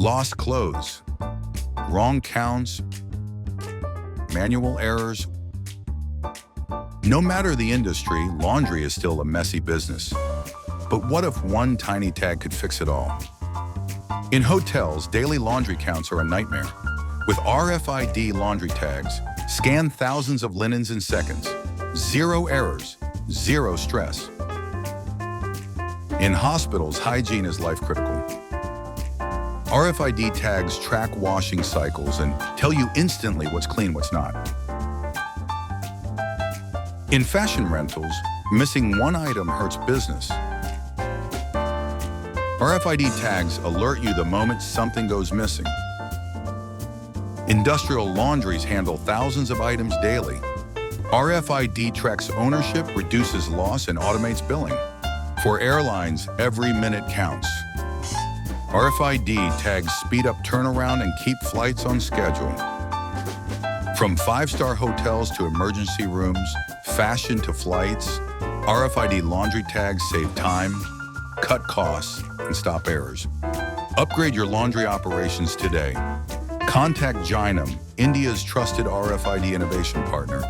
Lost clothes, wrong counts, manual errors. No matter the industry, laundry is still a messy business. But what if one tiny tag could fix it all? In hotels, daily laundry counts are a nightmare. With RFID laundry tags, scan thousands of linens in seconds. Zero errors, zero stress. In hospitals, hygiene is life-critical. RFID tags track washing cycles and tell you instantly what's clean, what's not. In fashion rentals, missing one item hurts business. RFID tags alert you the moment something goes missing. Industrial laundries handle thousands of items daily. RFID tracks ownership, reduces loss, and automates billing. For airlines, every minute counts. RFID tags speed up turnaround and keep flights on schedule. From five-star hotels to emergency rooms, fashion to flights, RFID laundry tags save time, cut costs, and stop errors. Upgrade your laundry operations today. Contact Jainam, India's trusted RFID innovation partner.